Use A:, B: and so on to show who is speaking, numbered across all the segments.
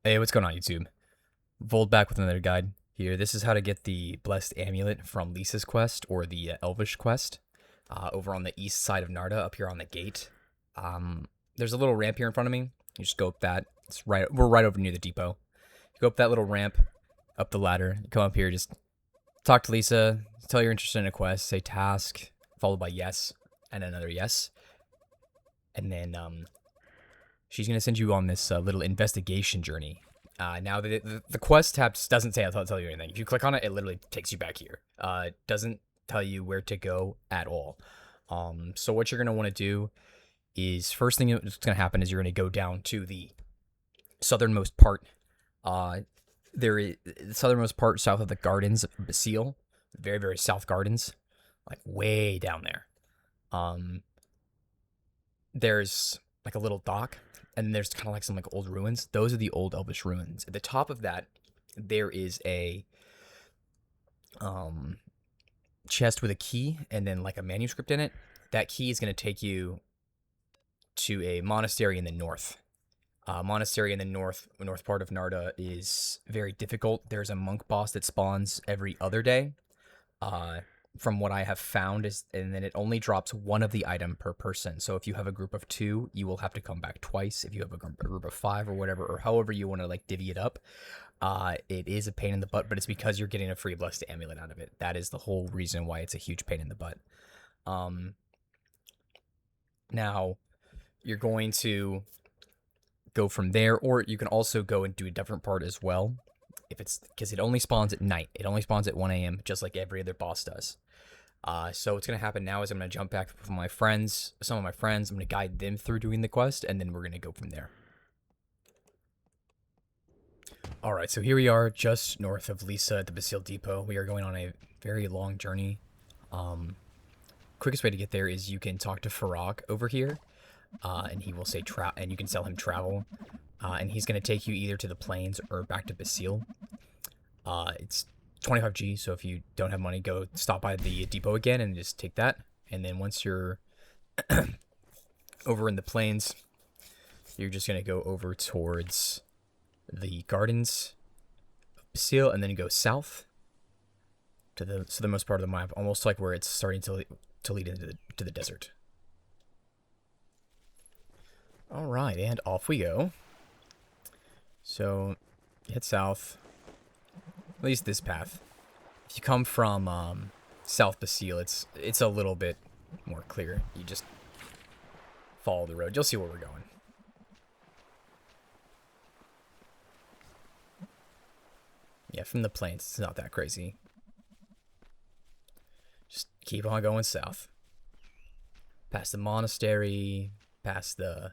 A: Hey, what's going on, YouTube? Vold back with another guide here. This is how to get the Blessed Amulet from Lisa's quest, or the Elvish quest, over on the east side of Narda, up here on the gate. There's a little ramp here in front of me. You just go up that. We're right over near the depot. You go up that little ramp, up the ladder. You come up here, just talk to Lisa, tell you're interested in a quest, say task, followed by yes, and another yes. And then, she's going to send you on this little investigation journey. Now, the quest tab doesn't say I'll tell you anything. If you click on it, it literally takes you back here. It doesn't tell you where to go at all. So what you're going to want to do is, first thing that's going to happen is you're going to go down to the southernmost part. There is the southernmost part south of the Gardens of Basile. Very, very south gardens. Like, way down there. There's, like, a little dock. And there's kind of like some like old ruins. Those are the old Elvish ruins. At the top of that, there is a chest with a key and then like a manuscript in it. That key is going to take you to a monastery in the north. Monastery in the north part of Narda is very difficult. There's a monk boss that spawns every other day. From what I have found, and then it only drops one of the item per person. So if you have a group of 2, you will have to come back twice. If you have a group of 5 or whatever, or however you want to like divvy it up, it is a pain in the butt, but it's because you're getting a free Blessed Amulet out of it. That is the whole reason why it's a huge pain in the butt. Now, you're going to go from there, or you can also go and do a different part as well. If it's because it only spawns at night. It only spawns at 1 a.m. just like every other boss does. So what's going to happen now is I'm going to jump back with my friends, some of my friends. I'm going to guide them through doing the quest, and then we're going to go from there. Alright, so here we are just north of Lisa at the Basile Depot. We are going on a very long journey. Quickest way to get there is you can talk to Farag over here, and he will say and you can sell him travel. And he's going to take you either to the plains or back to Basile. It's 25G, so if you don't have money, go stop by the depot again and just take that. And then once you're over in the plains, you're just going to go over towards the gardens of Basile, and then you go south to the southernmost part of the map, almost like where it's starting to lead into the desert. All right, and off we go. So, head south, at least this path. If you come from South Basile, it's a little bit more clear. You just follow the road. You'll see where we're going. Yeah, from the plains, it's not that crazy. Just keep on going south. Past the monastery, past the...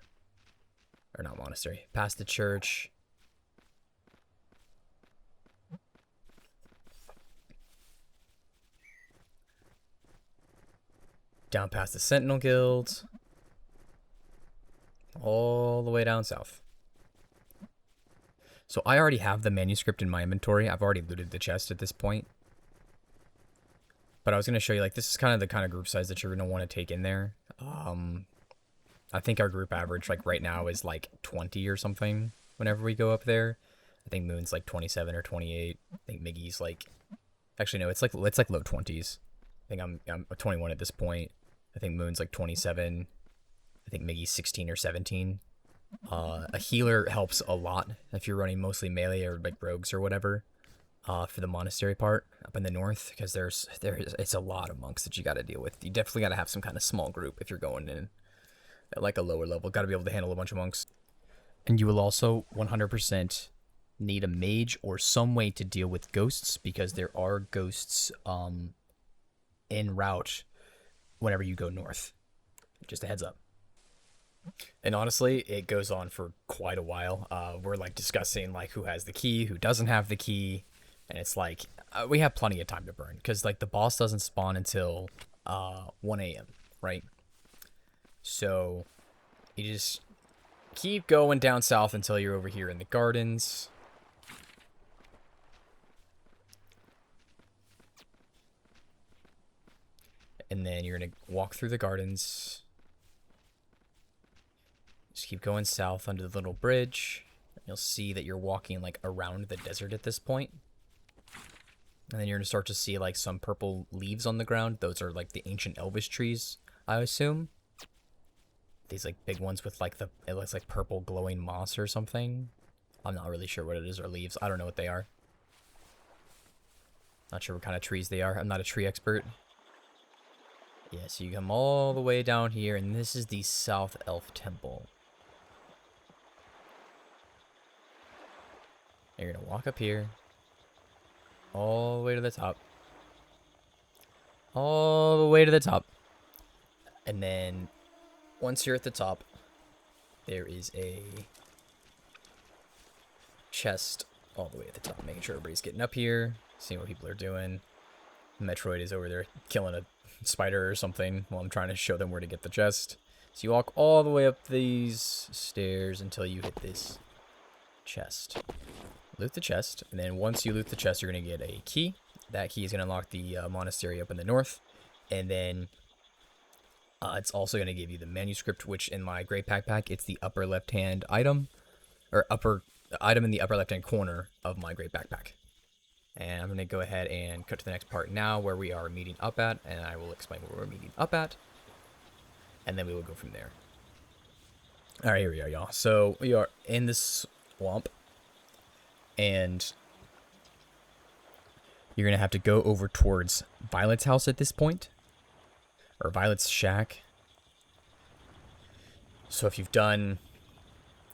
A: Or not monastery, past the church. Down past the Sentinel Guild. All the way down south. So I already have the manuscript in my inventory. I've already looted the chest at this point. But I was going to show you, like, this is kind of the kind of group size that you're going to want to take in there. I think our group average, like, right now is, like, 20 or something whenever we go up there. I think Moon's, like, 27 or 28. I think Miggy's, like... Actually, no, it's like low 20s. I think I'm 21 at this point. I think Moon's like 27. I think Miggy's 16 or 17. A healer helps a lot if you're running mostly melee or like rogues or whatever. For the monastery part up in the north, because it's a lot of monks that you got to deal with. You definitely got to have some kind of small group if you're going in at like a lower level. Got to be able to handle a bunch of monks. And you will also 100% need a mage or some way to deal with ghosts, because there are ghosts en route whenever you go north. Just a heads up. And honestly, it goes on for quite a while. We're like discussing like who has the key, who doesn't have the key, and it's like we have plenty of time to burn, because like the boss doesn't spawn until 1 a.m. right? So you just keep going down south until you're over here in the gardens. And then you're going to walk through the gardens. Just keep going south under the little bridge. you'll see that you're walking like around the desert at this point. And then you're gonna start to see like some purple leaves on the ground. Those are like the ancient Elvish trees, I assume. These like big ones with like it looks like purple glowing moss or something. I'm not really sure what it is, or leaves. I don't know what they are. Not sure what kind of trees they are. I'm not a tree expert. Yeah, so you come all the way down here, and this is the South Elf Temple. You're gonna walk up here, all the way to the top. All the way to the top. And then, once you're at the top, there is a chest all the way at the top. Making sure everybody's getting up here, seeing what people are doing. Metroid is over there killing a spider or something while I'm trying to show them where to get the chest. So you walk all the way up these stairs until you hit this chest. Loot the chest, and then once you loot the chest, you're going to get a key. That key is going to unlock the monastery up in the north, and then it's also going to give you the manuscript, which in my great backpack, it's the upper left-hand item, or item in the upper left-hand corner of my great backpack. And I'm going to go ahead and cut to the next part now, where we are meeting up at, and I will explain where we're meeting up at, and then we will go from there. All right, here we are, y'all. So we are in this swamp. And you're going to have to go over towards Violet's house at this point. Or Violet's shack. So if you've done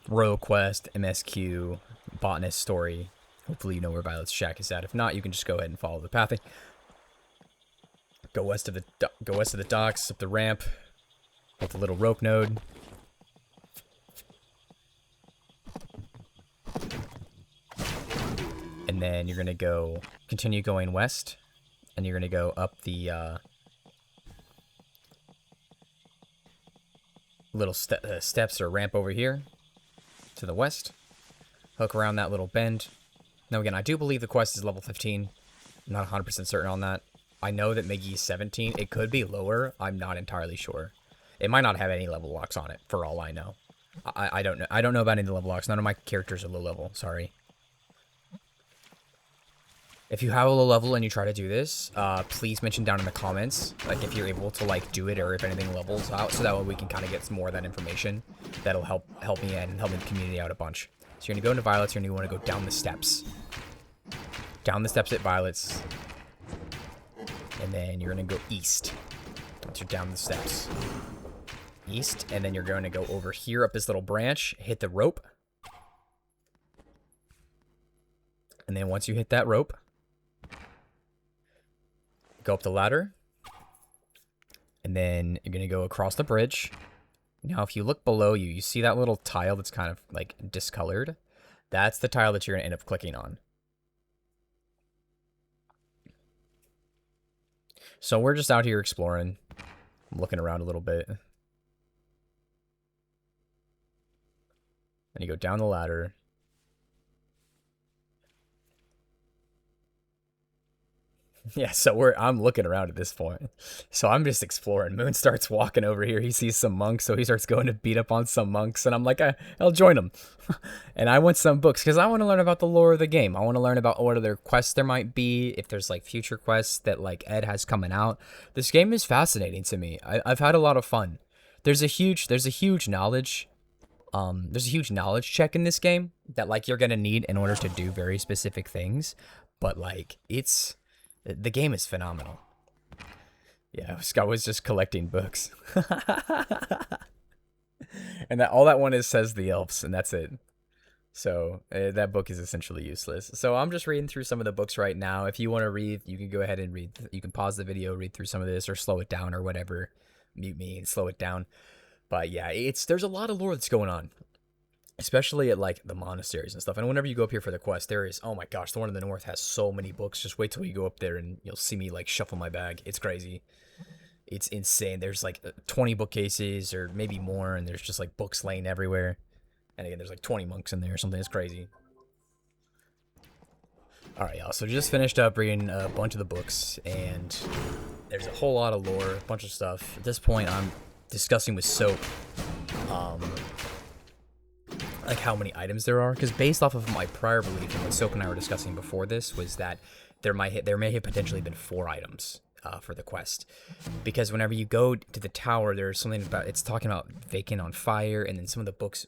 A: Royal Quest, MSQ, Botanist Story, hopefully you know where Violet's shack is at. If not, you can just go ahead and follow the pathing. Go west of the docks, up the ramp, with the little rope node. And then you're going to continue going west, and you're going to go up the little steps or ramp over here to the west. Hook around that little bend. Now again, I do believe the quest is level 15. I'm not 100% certain on that. I know that Miggy's 17. It could be lower. I'm not entirely sure. It might not have any level locks on it, for all I know. I don't know. I don't know about any level locks. None of my characters are low level. Sorry. If you have a low level and you try to do this, please mention down in the comments, like, if you're able to, like, do it, or if anything levels out, so that way we can kind of get some more of that information. That'll help me and help the community out a bunch. So you're going to go into Violet's, you're going to want to go down the steps. Down the steps at Violet's. And then you're going to go east. Once you're down the steps. East, and then you're going to go over here up this little branch, hit the rope. And then once you hit that rope, go up the ladder, and then you're going to go across the bridge. Now, if you look below you, you see that little tile that's kind of, like, discolored? That's the tile that you're going to end up clicking on. So we're just out here exploring. I'm looking around a little bit. And you go down the ladder. Yeah, so I'm looking around at this point. So I'm just exploring. Moon starts walking over here. He sees some monks, so he starts going to beat up on some monks. And I'm like, I'll join him. And I want some books, because I want to learn about the lore of the game. I want to learn about what other quests there might be, if there's, like, future quests that, like, Ed has coming out. This game is fascinating to me. I've had a lot of fun. There's a huge knowledge... there's a huge knowledge check in this game that, like, you're gonna need in order to do very specific things. But, like, the game is phenomenal. Yeah, Scott was just collecting books. And all that one says the elves, and that's it. So that book is essentially useless. So I'm just reading through some of the books right now. If you want to read, you can go ahead and read. You can pause the video, read through some of this, or slow it down, or whatever. Mute me and slow it down. But yeah, there's a lot of lore that's going on. Especially at, like, the monasteries and stuff. And whenever you go up here for the quest, there is... Oh my gosh, the one in the north has so many books. Just wait till you go up there and you'll see me, like, shuffle my bag. It's crazy. It's insane. There's, like, 20 bookcases or maybe more. And there's just, like, books laying everywhere. And again, there's, like, 20 monks in there or something. It's crazy. Alright, y'all. So just finished up reading a bunch of the books. And there's a whole lot of lore. A bunch of stuff. At this point, I'm discussing with Soap. like how many items there are, because based off of my prior belief and what Soap and I were discussing before this was that there may have potentially been 4 items for the quest, because whenever you go to the tower, there's something about it's talking about vacant on fire, and then some of the books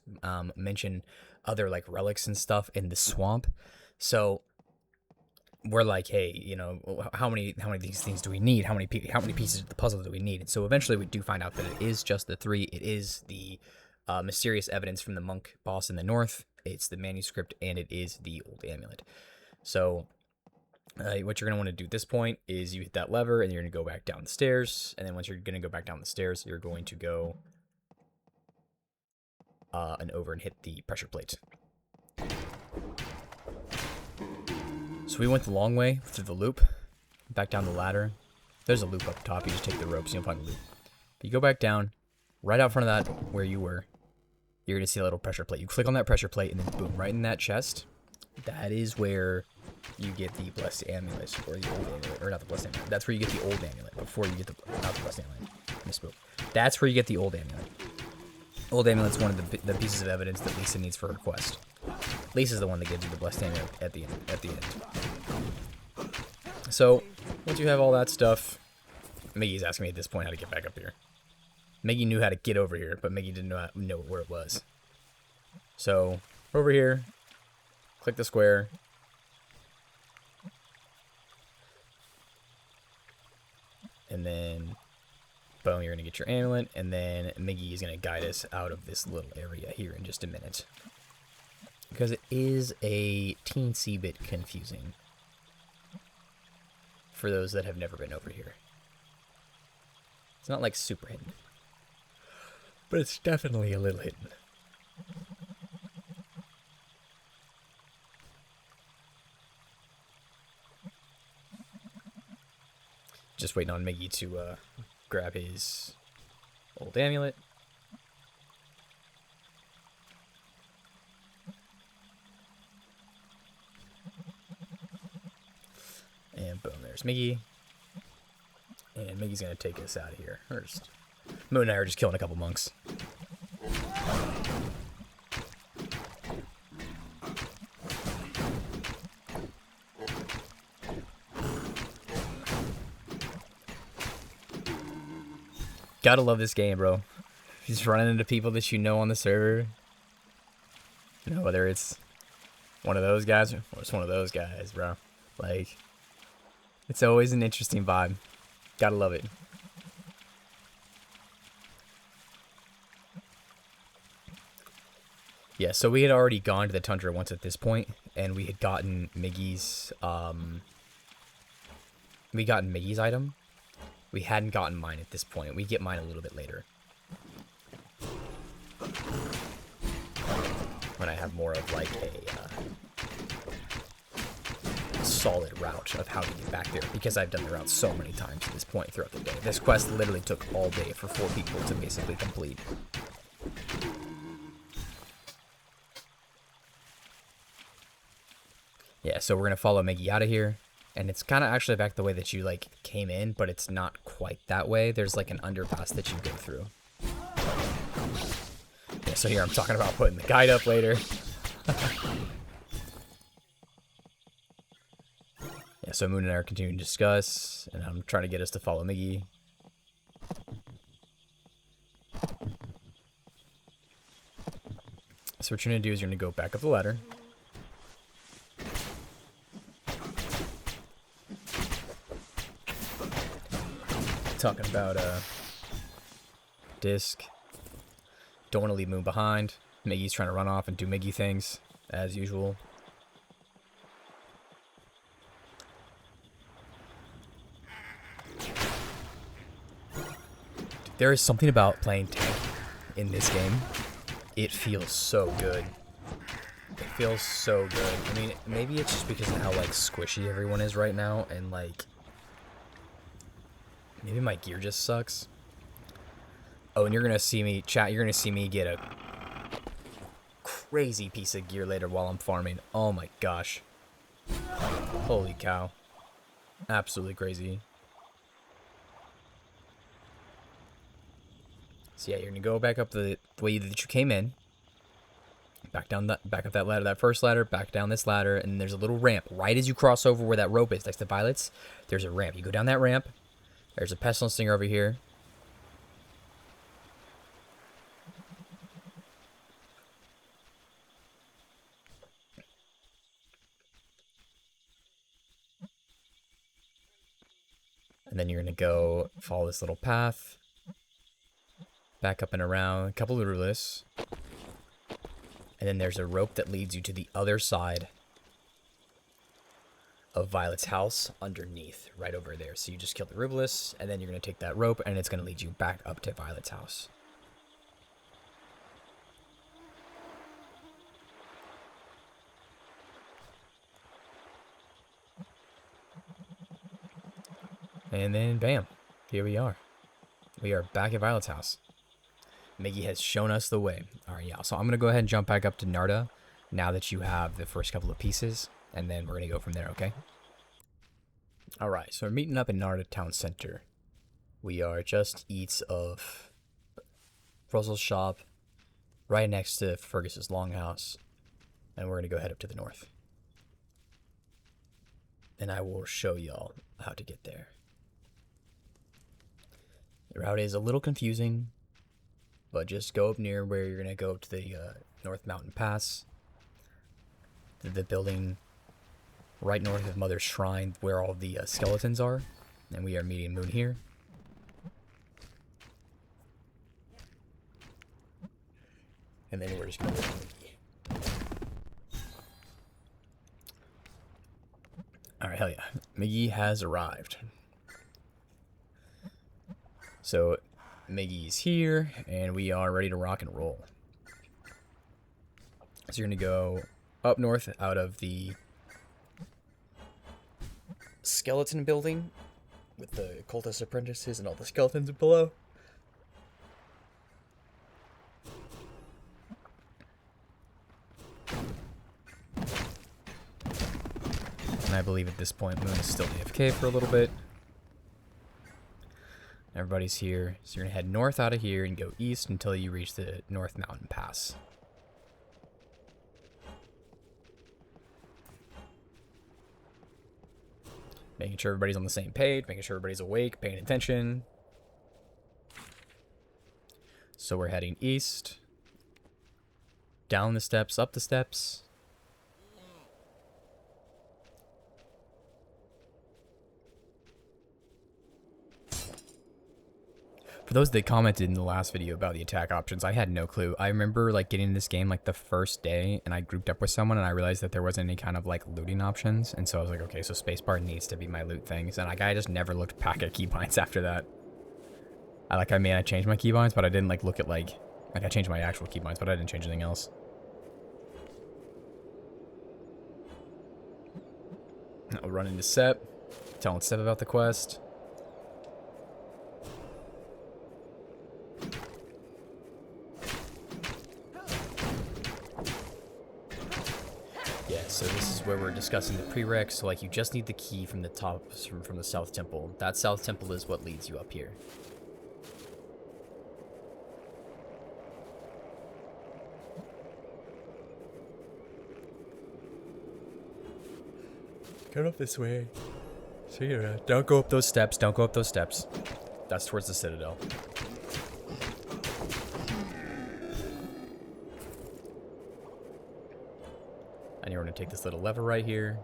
A: mention other like relics and stuff in the swamp. So we're like, hey, you know, how many of these things do we need? How many pieces of the puzzle do we need? And so eventually we do find out that it is just the 3. It is the mysterious evidence from the monk boss in the north. It's the manuscript, and it is the old amulet. So what you're going to want to do at this point is you hit that lever, and you're going to go back down the stairs. And then once you're going to go back down the stairs, you're going to go and over and hit the pressure plate. So we went the long way through the loop, back down the ladder. There's a loop up top. You just take the ropes, you'll find the loop. But you go back down, right out front of that, where you were, you're going to see a little pressure plate. You click on that pressure plate, and then boom, right in that chest, that is where you get the blessed amulet, or the old amulet, or not the blessed amulet. That's where you get the old amulet, before you get the, not the blessed amulet. Misspoke. That's where you get the old amulet. Old amulet's one of the pieces of evidence that Lisa needs for her quest. Lisa's the one that gives you the blessed amulet at the end. So, once you have all that stuff, Miggy's asking me at this point how to get back up here. Miggy knew how to get over here, but Miggy didn't know where it was. So, over here, click the square. And then, boom, you're going to get your amulet, and then Miggy is going to guide us out of this little area here in just a minute. Because it is a teensy bit confusing for those that have never been over here. It's not like super hidden, but it's definitely a little hidden. Just waiting on Miggy to grab his old amulet. And boom, there's Miggy. And Miggy's gonna take us out of here. First, Moon and I are just killing a couple monks. Gotta love this game, bro. Just running into people that you know on the server. You know, whether it's one of those guys or it's one of those guys, bro. Like, it's always an interesting vibe. Gotta love it. Yeah, so we had already gone to the tundra once at this point, and we had gotten Miggy's, item. We hadn't gotten mine at this point. We get mine a little bit later, when I have more of like a solid route of how to get back there, because I've done the route so many times at this point throughout the day. This quest literally took all day for 4 people to basically complete. Yeah, so we're gonna follow Miggy out of here. And it's kind of actually back the way that you, like, came in, but it's not quite that way. There's, like, an underpass that you go through. Yeah, so here I'm talking about putting the guide up later. Yeah, so Moon and I are continuing to discuss, and I'm trying to get us to follow Miggy. So what you're going to do is you're going to go back up the ladder. Talking about disc. Don't want to leave Moon behind. Miggy's trying to run off and do Miggy things as usual. There is something about playing tank in this game. It feels so good. It feels so good. I mean, maybe it's just because of how like squishy everyone is right now, and like maybe my gear just sucks. Oh, and you're gonna see me, chat, you're gonna see me get a crazy piece of gear later while I'm farming. Oh my gosh. Holy cow. Absolutely crazy. So yeah, you're gonna go back up the way that you came in. back up that ladder, that first ladder, back down this ladder, and there's a little ramp right as you cross over where that rope is next to Violet's. There's a ramp. You go down that ramp. There's a pestilence stinger over here. And then you're going to go follow this little path. Back up and around. A couple of rulers. And then there's a rope that leads you to the other side of Violet's house underneath, right over there. So you just kill the Rubelis, and then you're going to take that rope, and it's going to lead you back up to Violet's house. And then, bam, here we are. We are back at Violet's house. Miggy has shown us the way. All right, yeah, so I'm going to go ahead and jump back up to Narda now that you have the first couple of pieces, and then we're going to go from there, okay? All right, so we're meeting up in Narda Town Center. We are just east of Russell's shop, right next to Fergus's longhouse, and we're going to go head up to the north. And I will show y'all how to get there. The route is a little confusing, but just go up near where you're going to go up to the North Mountain Pass. The building right north of Mother's Shrine where all the skeletons are. And we are meeting Moon here. And then we're just going to go to Miggy. Alright, hell yeah. Miggy has arrived. So, Miggy's here, and we are ready to rock and roll. So you're going to go up north out of the skeleton building with the cultist apprentices and all the skeletons below. And I believe at this point Moon is still AFK for a little bit. Everybody's here, so you're going to head north out of here and go east until you reach the North Mountain Pass. Making sure everybody's on the same page, making sure everybody's awake, paying attention. So we're heading east, down the steps, up the steps. For those that commented in the last video about the attack options, I had no clue. I remember like getting in this game like the first day and I grouped up with someone and I realized that there wasn't any kind of like looting options. And so I was like, okay, so spacebar needs to be my loot things. And like I just never looked back at keybinds after that. I changed my keybinds, but I didn't like look at like I changed my actual keybinds, but I didn't change anything else. I'll run into Sep, telling Sep about the quest. So this is where we're discussing the prereqs. So like you just need the key from the top, from the South Temple. That South Temple is what leads you up here. Get up this way. See ya. Don't go up those steps. Don't go up those steps. That's towards the Citadel. And you're going to take this little lever right here.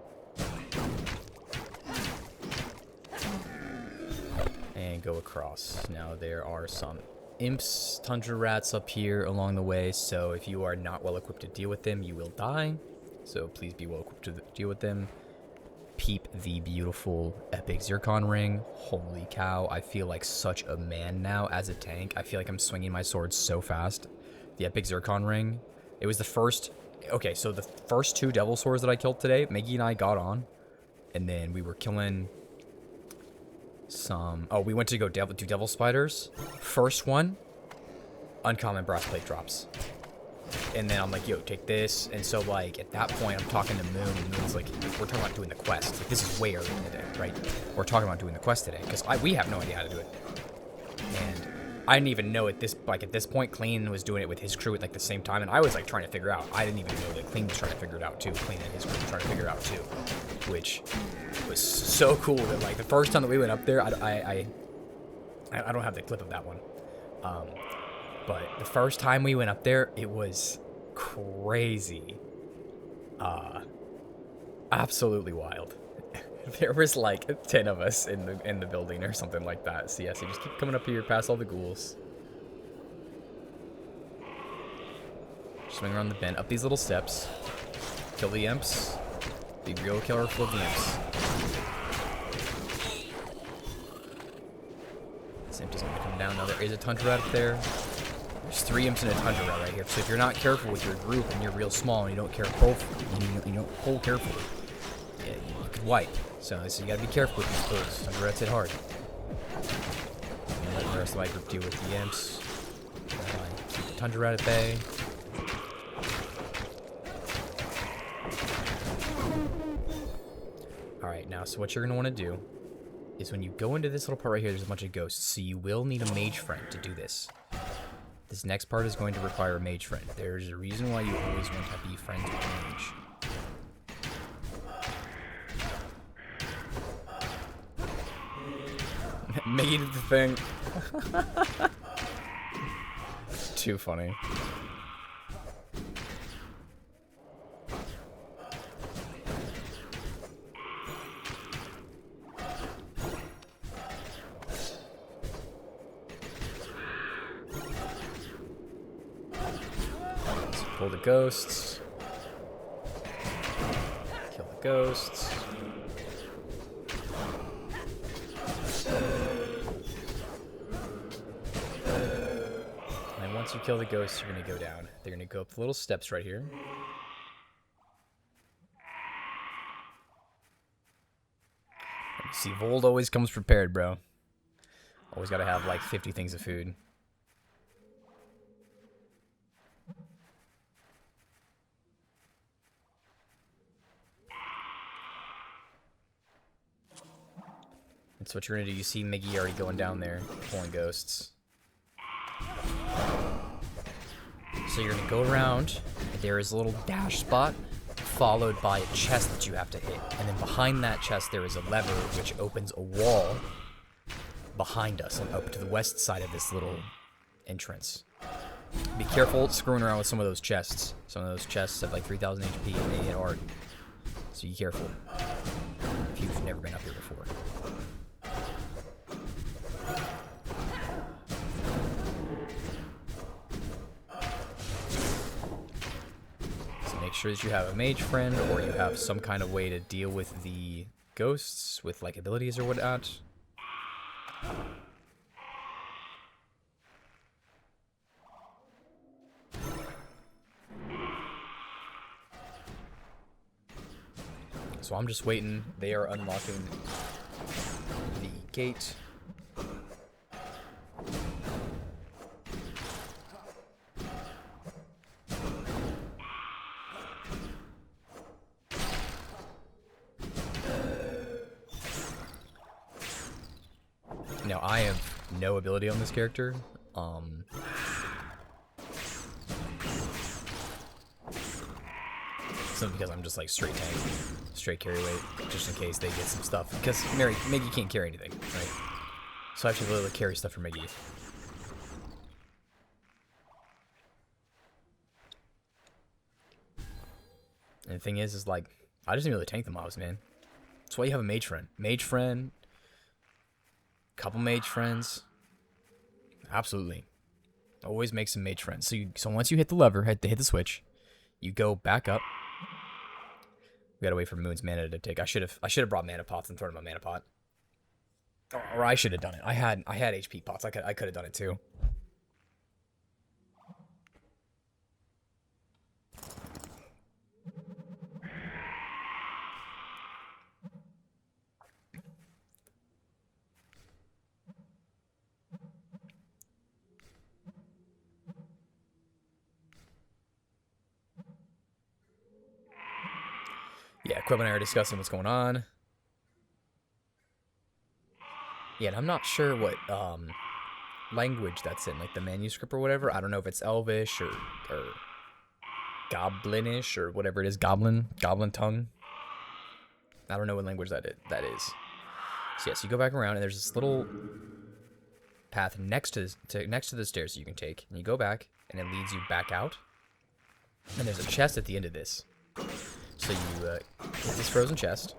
A: And go across. Now there are some imps, tundra rats up here along the way. So if you are not well equipped to deal with them, you will die. So please be well equipped to deal with them. Peep the beautiful epic zircon ring. Holy cow. I feel like such a man now as a tank. I feel like I'm swinging my sword so fast. The epic zircon ring. It was the first... Okay, so the first two devil swords that I killed today, Miggy and I got on, and then we were killing some... Oh, we went to go do devil spiders. First one, uncommon brass plate drops. And then I'm like, yo, take this. And so, like, at that point, I'm talking to Moon, and Moon's like, we're talking about doing the quest. Like, this is way early in the day, right? We're talking about doing the quest today, because we have no idea how to do it. And I didn't even know at this point, Clean was doing it with his crew at like the same time, and I was like trying to figure out. I didn't even know that Clean was trying to figure it out too. Clean and his crew were trying to figure it out too, which was so cool that like the first time that we went up there, I don't have the clip of that one, but the first time we went up there, it was crazy, absolutely wild. There was like 10 of us in the building or something like that. So yeah, so you just keep coming up here past all the ghouls. Swing around the bend, up these little steps. Kill the imps. Be real careful of the imps. This imp doesn't want to come down. Now there is a tundra up there. There's 3 imps and a tundra right here. So if you're not careful with your group and you're real small and you don't you don't pull carefully, yeah, you could wipe. So you gotta be careful with these pulls. Tundras hit hard. And let the rest of my group deal with the imps. Keep the tundra at bay. Alright, now so what you're gonna want to do is when you go into this little part right here, there's a bunch of ghosts. So you will need a mage friend to do this. This next part is going to require a mage friend. There's a reason why you always want to be friends with a mage. Made the thing. Too funny. Let's pull the ghosts. Kill the ghosts. Once you kill the ghosts, you're going to go down. They're going to go up the little steps right here. See, Vold always comes prepared, bro. Always got to have like 50 things of food. That's what you're going to do. You see Miggy already going down there, pulling ghosts. So you're going to go around, there is a little dash spot, followed by a chest that you have to hit. And then behind that chest there is a lever which opens a wall behind us and up to the west side of this little entrance. Be careful screwing around with some of those chests. Some of those chests have like 3,000 HP and they hit hard. So be careful if you've never been up here before. Make sure that you have a mage friend or you have some kind of way to deal with the ghosts with like abilities or whatnot. So I'm just waiting. They are unlocking the gate. Now, I have no ability on this character. Simply because I'm just like straight tank, straight carry weight, just in case they get some stuff. Because Miggy can't carry anything, right? So I have to literally carry stuff for Miggy. And the thing is like, I just didn't really tank the mobs, man. That's why you have a mage friend. Mage friend. Couple mage friends. Absolutely. Always make some mage friends. So once you hit the lever, hit the switch, you go back up. We gotta wait for Moon's mana to take. I should have brought mana pots and thrown in my mana pot. Or I should have done it. I had HP pots. I could have done it too. Yeah, Quib and I are discussing what's going on. Yeah, and I'm not sure what language that's in, like the manuscript or whatever. I don't know if it's Elvish or Goblinish or whatever it is, Goblin tongue. I don't know what language that is. So yes, you go back around and there's this little path next to the stairs that you can take, and you go back and it leads you back out. And there's a chest at the end of this. So you hit this frozen chest.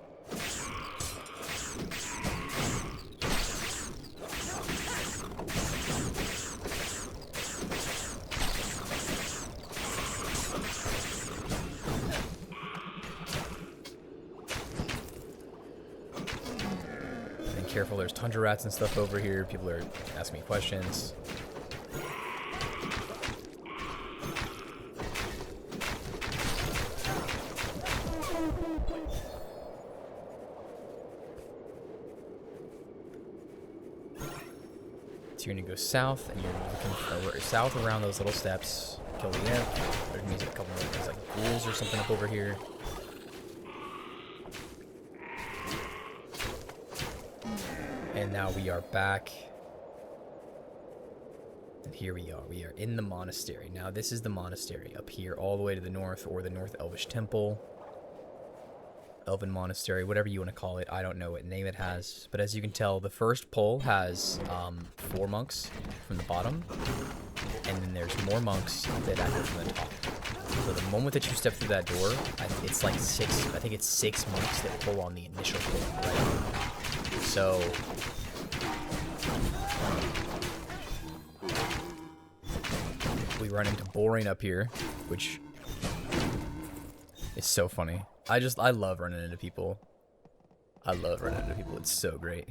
A: And careful, there's tundra rats and stuff over here. People are asking me questions. So you're gonna go south, and you're looking for south around those little steps. Kill the imp. There's maybe a couple more things like ghouls or something up over here. And now we are back. And here we are. We are in the monastery. Now this is the monastery up here, all the way to the north, or the North Elvish Temple. Elven Monastery, whatever you want to call it. I don't know what name it has. But as you can tell, the first pole has 4 monks from the bottom. And then there's more monks that enter from the top. So the moment that you step through that door, it's like 6, I think it's 6 monks that pull on the initial pole, right? So we run into boring up here, which is so funny. I love running into people. I love running into people. It's so great.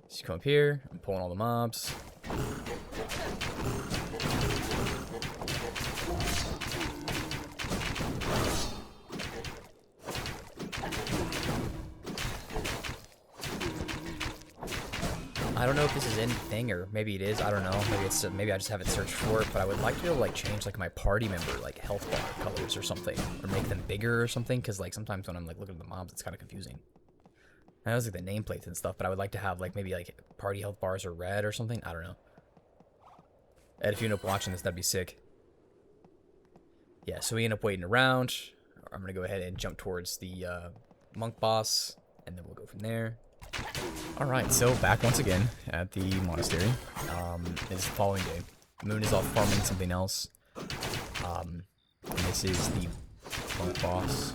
A: Just come up here. I'm pulling all the mobs. I don't know if this is anything, or maybe it is. I don't know. Maybe I just haven't searched for it. But I would like to be able to like change like my party member like health bar colors or something, or make them bigger or something. Because like sometimes when I'm like looking at the mobs, it's kind of confusing. I know it's like the nameplates and stuff, but I would like to have like maybe like party health bars are red or something. I don't know. Ed, if you end up watching this, that'd be sick. Yeah, so we end up waiting around. I'm gonna go ahead and jump towards the monk boss, and then we'll go from there. Alright, so back once again at the monastery. It's the following day. Moon is off farming something else. And this is the monk boss.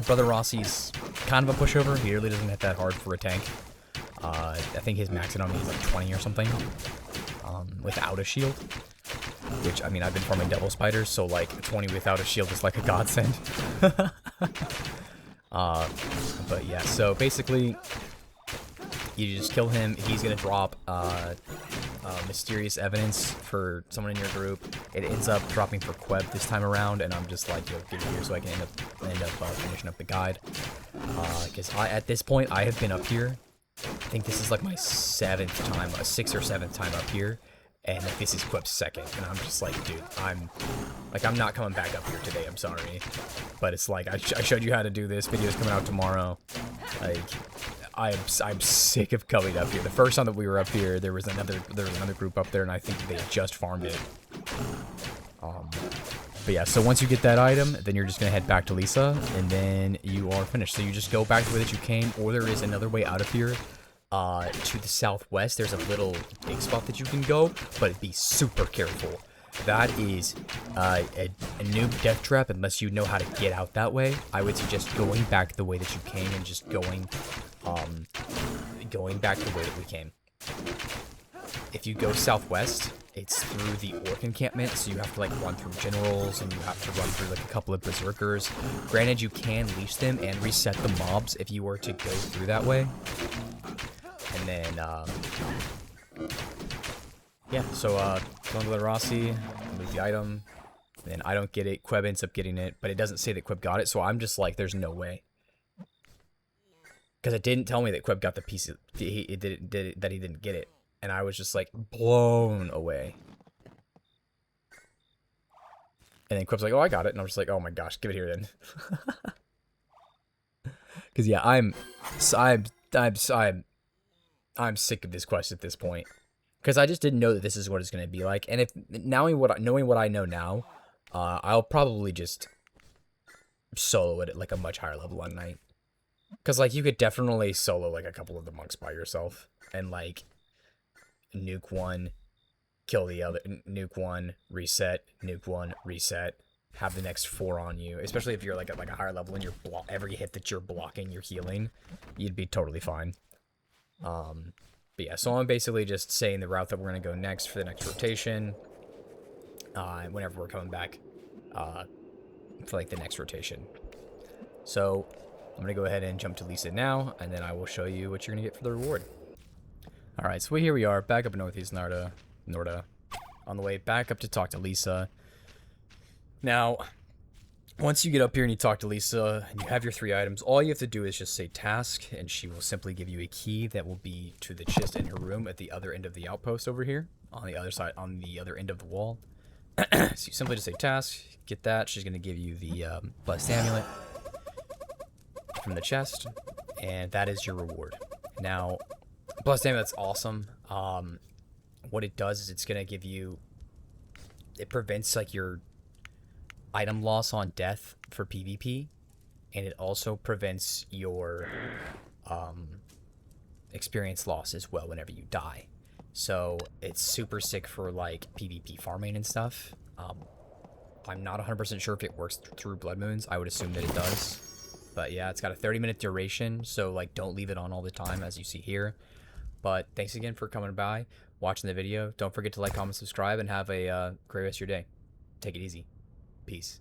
A: Brother Rossi's kind of a pushover. He really doesn't hit that hard for a tank. I think his max hit on me is like 20 or something. Without a shield. Which, I mean, I've been farming devil spiders, so like 20 without a shield is like a godsend. But yeah, so basically, you just kill him. He's gonna drop mysterious evidence for someone in your group. It ends up dropping for Queb this time around, and I'm just like, yo, get it here so I can end up finishing up the guide. Because at this point, I have been up here. I think this is like my 7th time, a 6th or 7th time up here. And this is Queb's 2nd, and I'm just like, dude, I'm not coming back up here today, I'm sorry. But it's like, I showed you how to do this, video's coming out tomorrow. Like, I'm sick of coming up here. The first time that we were up here, there was another group up there, and I think they had just farmed it. But yeah, so once you get that item, then you're just gonna head back to Lisa, and then you are finished. So you just go back the way that you came, or there is another way out of here. To the southwest, there's a little big spot that you can go, but be super careful. That is a noob death trap unless you know how to get out that way. I would suggest going back the way that you came and just going back the way that we came. If you go southwest, it's through the orc encampment, so you have to like run through generals, and you have to run through like a couple of berserkers. Granted, you can leash them and reset the mobs if you were to go through that way. And then, yeah, so, going to the Rossi, move the item, and then I don't get it, Queb ends up getting it, but it doesn't say that Queb got it, so I'm just like, there's no way. Because it didn't tell me that Queb got the piece, that he didn't get it, and I was just like, blown away. And then Queb's like, oh, I got it, and I'm just like, oh my gosh, give it here then. Because, yeah, I'm I'm sick of this quest at this point. Because I just didn't know that this is what it's going to be like. And if knowing what I know now, I'll probably just solo it at like a much higher level on night. Because like you could definitely solo like a couple of the monks by yourself. And like nuke one, kill the other, nuke one, reset, nuke one, reset. Have the next 4 on you. Especially if you're like at like a higher level and you're every hit that you're blocking, you're healing. You'd be totally fine. But yeah, so I'm basically just saying the route that we're going to go next for the next rotation. Whenever we're coming back for like the next rotation. So I'm going to go ahead and jump to Lisa now, and then I will show you what you're going to get for the reward. Alright, so here we are, back up in Northeast Norda, on the way back up to talk to Lisa. Now, once you get up here and you talk to Lisa, and you have your 3 items, all you have to do is just say task, and she will simply give you a key that will be to the chest in her room at the other end of the outpost over here, on the other side, on the other end of the wall. So you simply just say task, get that, she's going to give you the blessed amulet from the chest, and that is your reward. Now, blessed amulet's awesome. What it does is it's going to give you, it prevents like your item loss on death for PvP, and it also prevents your experience loss as well whenever you die. So it's super sick for like PvP farming and stuff. I'm not 100% sure if it works through Blood Moons. I would assume that it does. But yeah, it's got a 30-minute duration, so like don't leave it on all the time as you see here. But thanks again for coming by, watching the video. Don't forget to like, comment, subscribe, and have a great rest of your day. Take it easy. Peace.